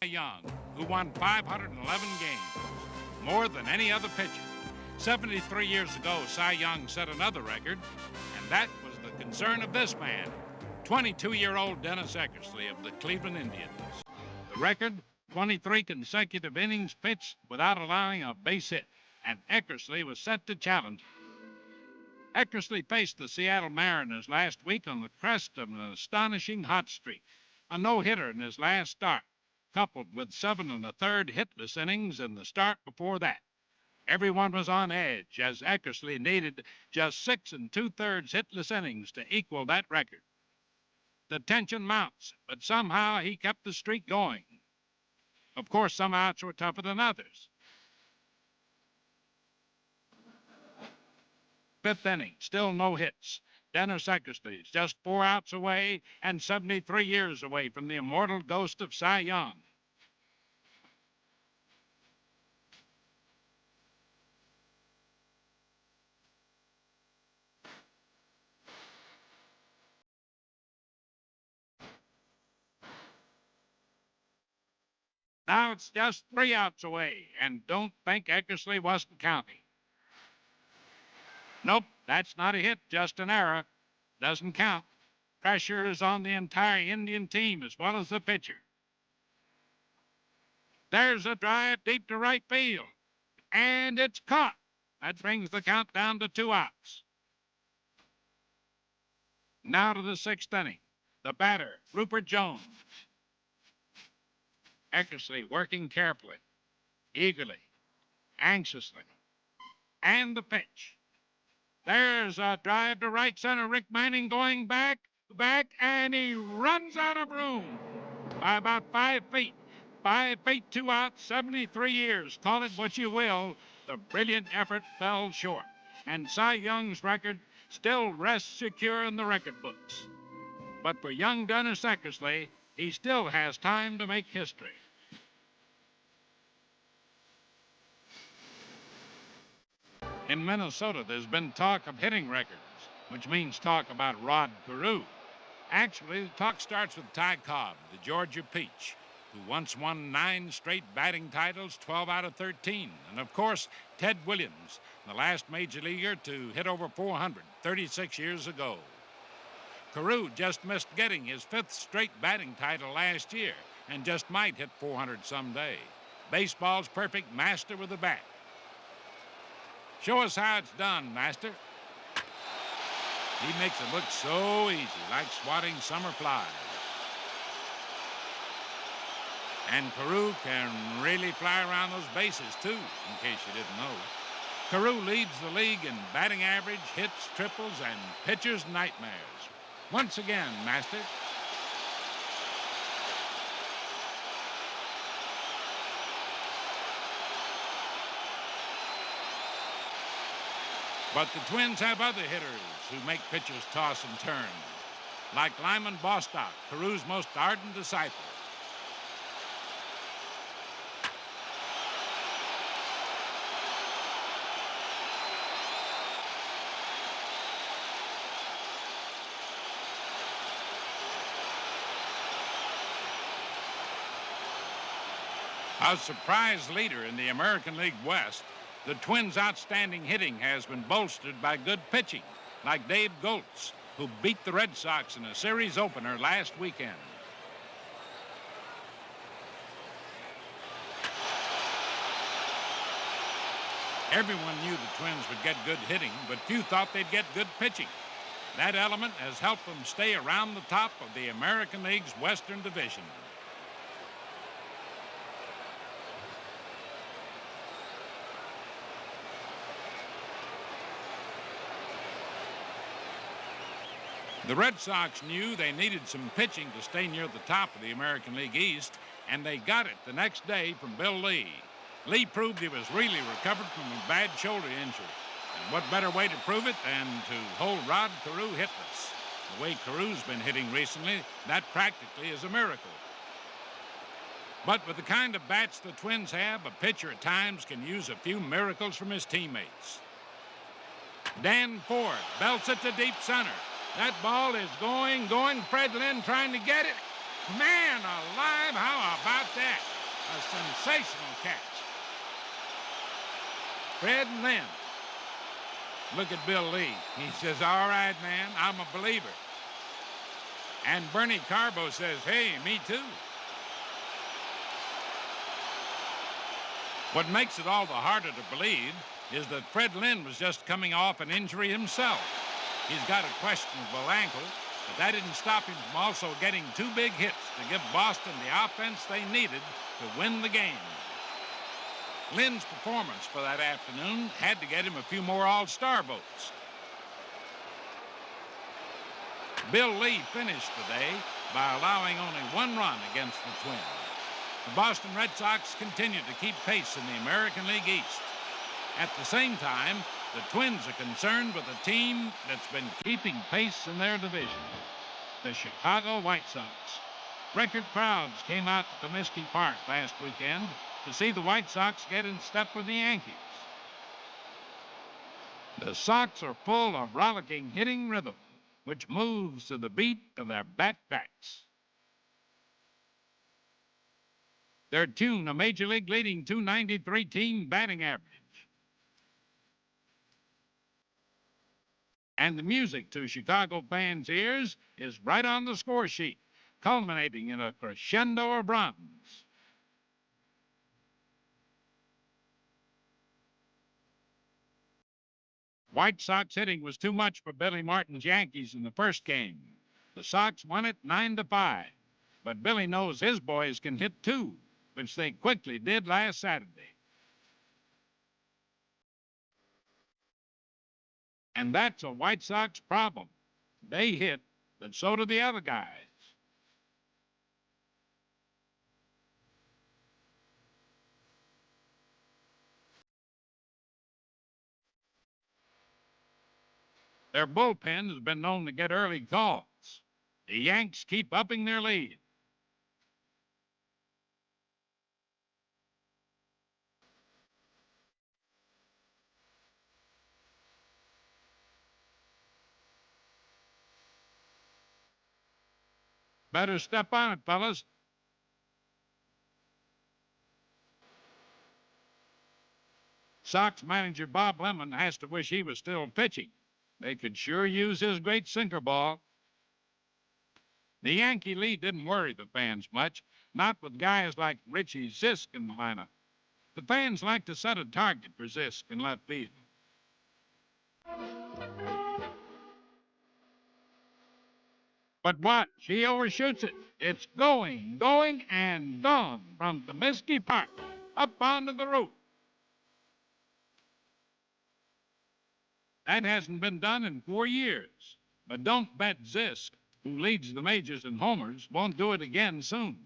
Young, who won 511 games, more than any other pitcher. 73 years ago, Cy Young set another record, and that was the concern of this man, 22-year-old Dennis Eckersley of the Cleveland Indians. The record, 23 consecutive innings pitched without allowing a base hit, and Eckersley was set to challenge. Eckersley faced the Seattle Mariners last week on the crest of an astonishing hot streak, a no-hitter in his last start, coupled with 7 1/3 hitless innings in the start before that. Everyone was on edge as Eckersley needed just 6 2/3 hitless innings to equal that record. The tension mounts, but somehow he kept the streak going. Of course, some outs were tougher than others. 5th inning, still no hits. Dennis Eckersley is just 4 outs away and 73 years away from the immortal ghost of Cy Young. Now it's just 3 outs away, and don't think Eckersley wasn't counting. Nope, that's not a hit, just an error. Doesn't count. Pressure is on the entire Indian team as well as the pitcher. There's a drive deep to right field, and it's caught. That brings the count down to 2 outs. Now to the 6th inning. The batter, Rupert Jones. Eckersley working carefully, eagerly, anxiously. And the pitch. There's a drive to right center. Rick Manning going back, and he runs out of room by about 5 feet. 5 feet, 2 outs, 73 years. Call it what you will. The brilliant effort fell short. And Cy Young's record still rests secure in the record books. But for young Dennis Eckersley, he still has time to make history. In Minnesota, there's been talk of hitting records, which means talk about Rod Carew. Actually, the talk starts with Ty Cobb, the Georgia Peach, who once won 9 straight batting titles, 12 out of 13. And of course, Ted Williams, the last major leaguer to hit over 400 36 years ago. Carew just missed getting his 5th straight batting title last year and just might hit 400 someday. Baseball's perfect master with a bat. Show us how it's done, master. He makes it look so easy, like swatting summer flies. And Carew can really fly around those bases, too, in case you didn't know. Carew leads the league in batting average, hits, triples, and pitchers' nightmares. Once again, master. But the Twins have other hitters who make pitchers toss and turn, like Lyman Bostock, Carew's most ardent disciple. A surprise leader in the American League West, the Twins' outstanding hitting has been bolstered by good pitching, like Dave Goltz, who beat the Red Sox in a series opener last weekend. Everyone knew the Twins would get good hitting, but few thought they'd get good pitching. That element has helped them stay around the top of the American League's Western Division. The Red Sox knew they needed some pitching to stay near the top of the American League East, and they got it the next day from Bill Lee. Lee proved he was really recovered from a bad shoulder injury. And what better way to prove it than to hold Rod Carew hitless? The way Carew's been hitting recently, that practically is a miracle. But with the kind of bats the Twins have, a pitcher at times can use a few miracles from his teammates. Dan Ford belts it to deep center. That ball is going. Fred Lynn trying to get it. Man alive, how about that? sensational catch. Fred Lynn. Look at Bill Lee. He says, all right, man, I'm a believer. And Bernie Carbo says, hey, me too. What makes it all the harder to believe is that Fred Lynn was just coming off an injury himself. He's got a questionable ankle, but that didn't stop him from also getting 2 big hits to give Boston the offense they needed to win the game. Lynn's performance for that afternoon had to get him a few more All-Star votes. Bill Lee finished today by allowing only 1 run against the Twins. The Boston Red Sox continue to keep pace in the American League East. At the same time, the Twins are concerned with a team that's been keeping pace in their division, the Chicago White Sox. Record crowds came out to Comiskey Park last weekend to see the White Sox get in step with the Yankees. The Sox are full of rollicking hitting rhythm, which moves to the beat of their bat-bats. Their tune, a Major League leading .293 team batting average. And the music to Chicago fans' ears is right on the score sheet, culminating in a crescendo of runs. White Sox hitting was too much for Billy Martin's Yankees in the first game. The Sox won it 9-5. But Billy knows his boys can hit too, which they quickly did last Saturday. And that's a White Sox problem. They hit, but so do the other guys. Their bullpen has been known to get early calls. The Yanks keep upping their lead. Better step on it, fellas. Sox manager Bob Lemon has to wish he was still pitching. They could sure use his great sinker ball. The Yankee lead didn't worry the fans much, not with guys like Richie Zisk in the lineup. The fans like to set a target for Zisk in left field. But watch, he overshoots it. It's going, and gone from Comiskey Park up onto the roof. That hasn't been done in 4 years. But don't bet Zisk, who leads the majors in homers, won't do it again soon.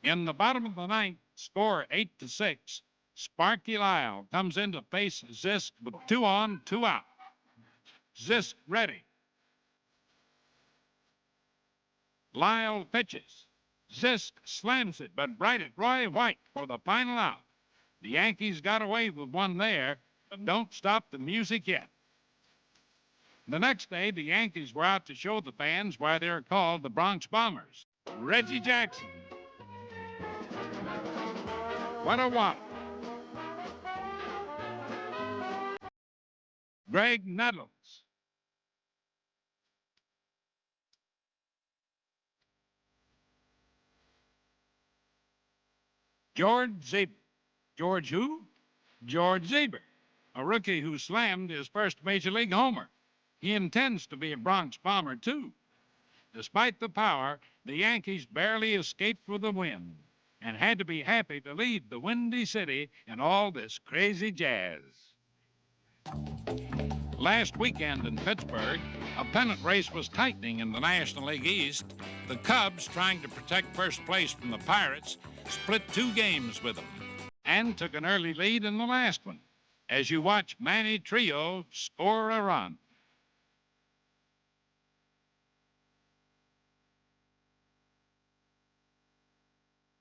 In the bottom of the ninth, score 8-6. Sparky Lyle comes in to face Zisk with 2 on, 2 out. Zisk ready. Lyle pitches. Zisk slams it, but right at Roy White for the final out. The Yankees got away with 1 there, but don't stop the music yet. The next day, the Yankees were out to show the fans why they're called the Bronx Bombers. Reggie Jackson. What a whop. Greg Nettles. George Zaber. George who? George Zaber, a rookie who slammed his first Major League homer. He intends to be a Bronx Bomber, too. Despite the power, the Yankees barely escaped with the win and had to be happy to lead the Windy City in all this crazy jazz. Last weekend in Pittsburgh, a pennant race was tightening in the National League East. The Cubs, trying to protect first place from the Pirates, split 2 games with them and took an early lead in the last one, as you watch Manny Trio score a run.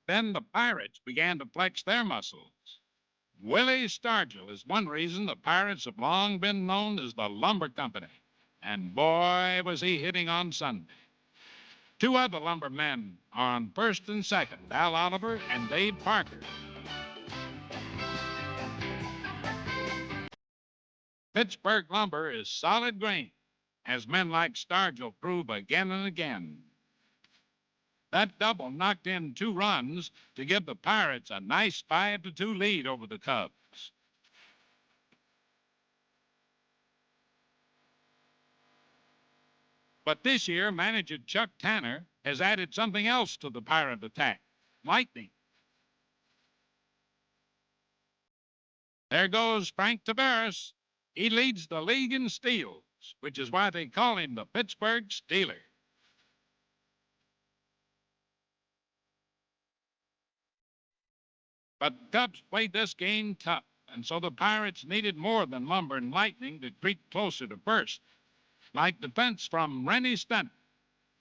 Then the Pirates began to flex their muscles. Willie Stargell is one reason the Pirates have long been known as the Lumber Company. And boy, was he hitting on Sunday. Two other lumbermen are on first and second, Al Oliver and Dave Parker. Pittsburgh lumber is solid grain, as men like Stargell prove again and again. That double knocked in 2 runs to give the Pirates a nice 5-2 lead over the Cubs. But this year, manager Chuck Tanner has added something else to the Pirate attack: lightning. There goes Frank Tavares. He leads the league in steals, which is why they call him the Pittsburgh Stealer. But the Cubs played this game tough, and so the Pirates needed more than lumber and lightning to creep closer to first, like defense from Rennie Stenton.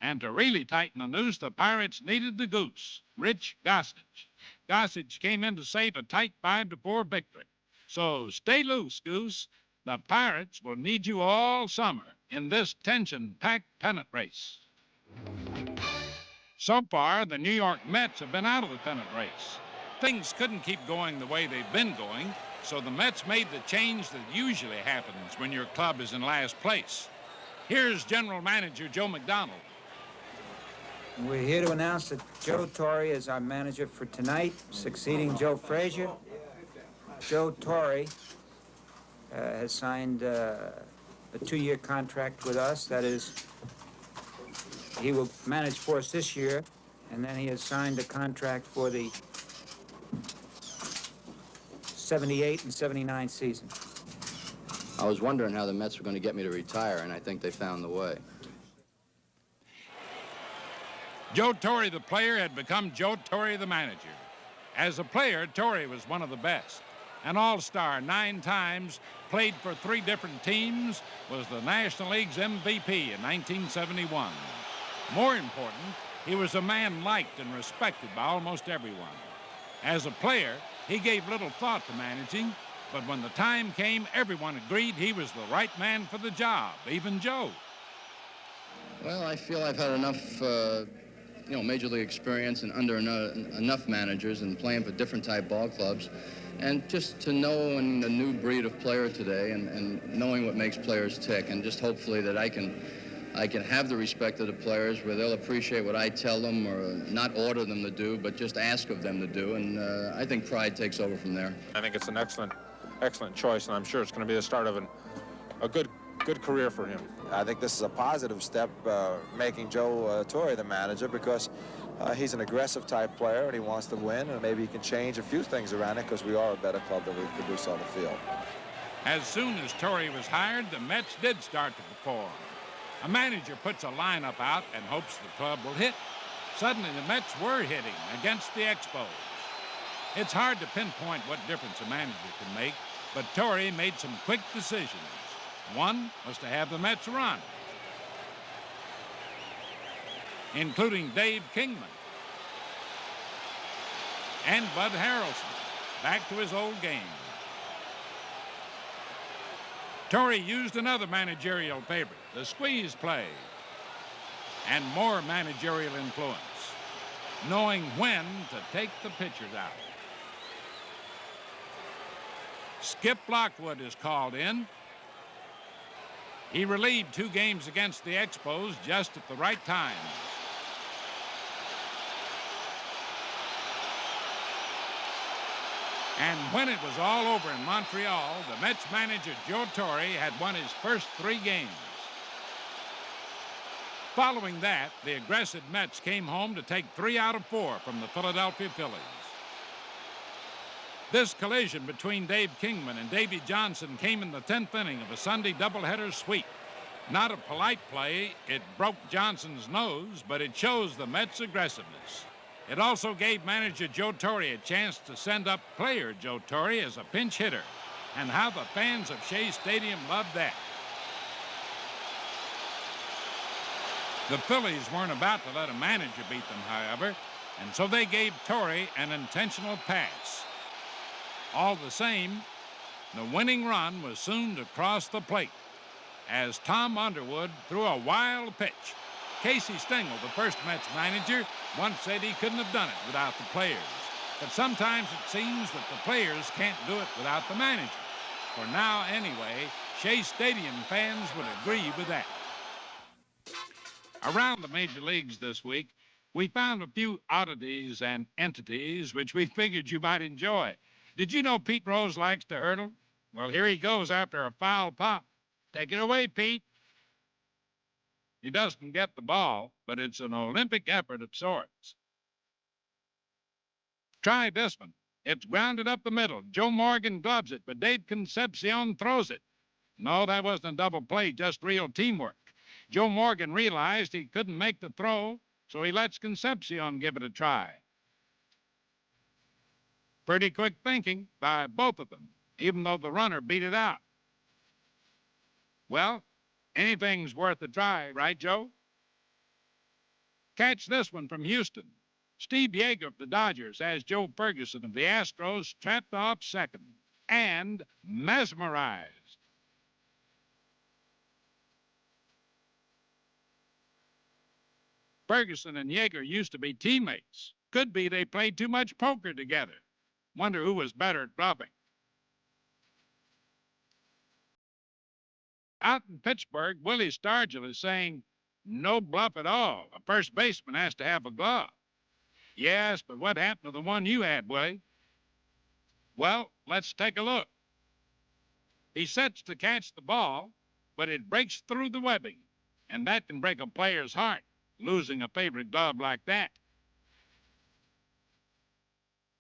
And to really tighten the noose, the Pirates needed the goose, Rich Gossage. Gossage came in to save a tight 5-4 victory. So stay loose, Goose. The Pirates will need you all summer in this tension-packed pennant race. So far, the New York Mets have been out of the pennant race. Things couldn't keep going the way they've been going, so the Mets made the change that usually happens when your club is in last place. Here's General Manager Joe McDonald. We're here to announce that Joe Torre is our manager for tonight, succeeding Joe Frazier. Joe Torre has signed a 2-year contract with us. That is, he will manage for us this year, and then he has signed a contract for the 78 and 79 season. I was wondering how the Mets were going to get me to retire, and I think they found the way. Joe Torre, the player, had become Joe Torre, the manager. As a player, Torre was one of the best. An all-star 9 times, played for 3 different teams, was the National League's MVP in 1971. More important, he was a man liked and respected by almost everyone. As a player, he gave little thought to managing, but when the time came, everyone agreed he was the right man for the job, even Joe. Well, I feel I've had enough major league experience and under enough managers and playing for different type ball clubs, and just to know a new breed of player today and knowing what makes players tick, and just hopefully that I can have the respect of the players where they'll appreciate what I tell them, or not order them to do, but just ask of them to do, and I think pride takes over from there. I think it's an excellent choice, and I'm sure it's going to be the start of a good career for him. I think this is a positive step, making Joe Torre the manager, because he's an aggressive type player and he wants to win, and maybe he can change a few things around it because we are a better club than we produce on the field. As soon as Torre was hired, the Mets did start to perform. A manager puts a lineup out and hopes the club will hit. Suddenly, the Mets were hitting against the Expos. It's hard to pinpoint what difference a manager can make, but Torre made some quick decisions. One was to have the Mets run, including Dave Kingman and Bud Harrelson, back to his old game. Torre used another managerial favorite, the squeeze play, and more managerial influence, knowing when to take the pitchers out. Skip Lockwood is called in. He relieved 2 games against the Expos just at the right time. And when it was all over in Montreal, the Mets manager Joe Torre had won his first 3 games. Following that, the aggressive Mets came home to take 3 out of 4 from the Philadelphia Phillies. This collision between Dave Kingman and Davy Johnson came in the 10th inning of a Sunday doubleheader sweep. Not a polite play, it broke Johnson's nose, but it shows the Mets' aggressiveness. It also gave manager Joe Torre a chance to send up player Joe Torre as a pinch hitter, and how the fans of Shea Stadium loved that. The Phillies weren't about to let a manager beat them, however, and so they gave Torre an intentional pass. All the same, the winning run was soon to cross the plate as Tom Underwood threw a wild pitch. Casey Stengel, the first Mets manager, once said he couldn't have done it without the players. But sometimes it seems that the players can't do it without the manager. For now, anyway, Shea Stadium fans would agree with that. Around the major leagues this week, we found a few oddities and entities which we figured you might enjoy. Did you know Pete Rose likes to hurdle? Well, here he goes after a foul pop. Take it away, Pete. He doesn't get the ball, but it's an Olympic effort of sorts. Try this one. It's grounded up the middle. Joe Morgan gloves it, but Dave Concepcion throws it. No, that wasn't a double play, just real teamwork. Joe Morgan realized he couldn't make the throw, so he lets Concepcion give it a try. Pretty quick thinking by both of them, even though the runner beat it out. Well, anything's worth a try, right, Joe? Catch this one from Houston. Steve Yeager of the Dodgers has Joe Ferguson of the Astros trapped off second and mesmerized. Ferguson and Yeager used to be teammates. Could be they played too much poker together. Wonder who was better at bluffing. Out in Pittsburgh, Willie Stargell is saying, no bluff at all. A first baseman has to have a glove. Yes, but what happened to the one you had, Willie? Well, let's take a look. He sets to catch the ball, but it breaks through the webbing, and that can break a player's heart, losing a favorite glove like that.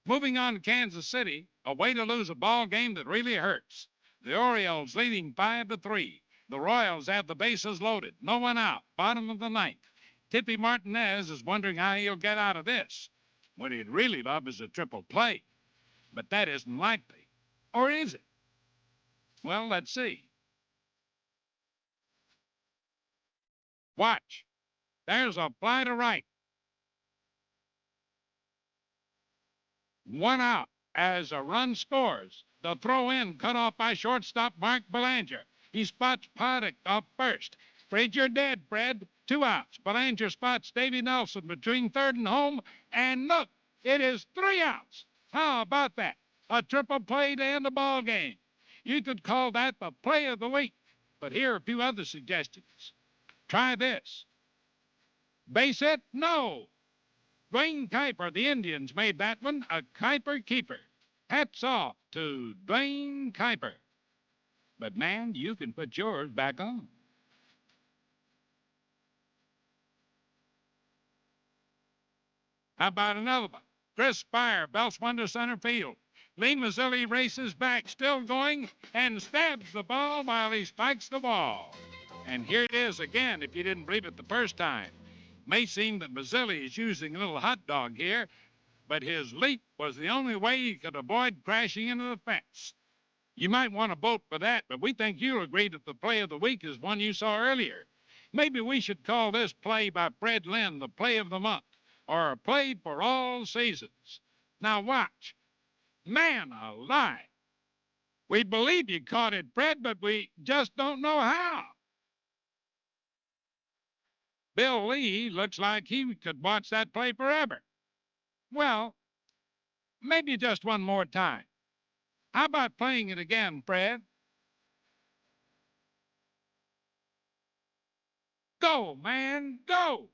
Moving on to Kansas City, a way to lose a ball game that really hurts. The Orioles leading 5-3. The Royals have the bases loaded, no one out, bottom of the ninth. Tippy Martinez is wondering how he'll get out of this. What he'd really love is a triple play, but that isn't likely. Or is it? Well, let's see. Watch. There's a fly to right. One out as a run scores. The throw in cut off by shortstop Mark Belanger. He spots Paddock off first. Afraid you're dead, Fred. 2 outs. Belanger spots Davy Nelson between third and home. And look, it is 3 outs. How about that? A triple play to end the ball game. You could call that the play of the week. But here are a few other suggestions. Try this. Base hit? No. Dwayne Kuiper, the Indians, made that one a Kuiper keeper. Hats off to Dwayne Kuiper. But, man, you can put yours back on. How about another one? Chris Spire belts one to center field. Lee Mazzilli races back, still going, and stabs the ball while he spikes the wall. And here it is again, if you didn't believe it the first time. May seem that Mazzilli is using a little hot dog here, but his leap was the only way he could avoid crashing into the fence. You might want to vote for that, but we think you'll agree that the play of the week is one you saw earlier. Maybe we should call this play by Fred Lynn the play of the month, or a play for all seasons. Now watch. Man alive. We believe you caught it, Fred, but we just don't know how. Bill Lee looks like he could watch that play forever. Well, maybe just one more time. How about playing it again, Fred? Go, man, go!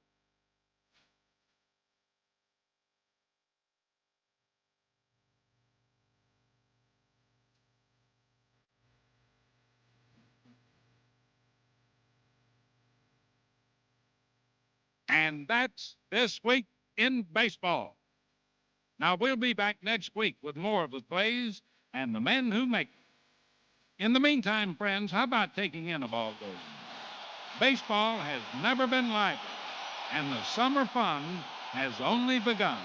And that's this week in baseball. Now, we'll be back next week with more of the plays and the men who make them. In the meantime, friends, how about taking in a ball game? Baseball has never been lively, and the summer fun has only begun.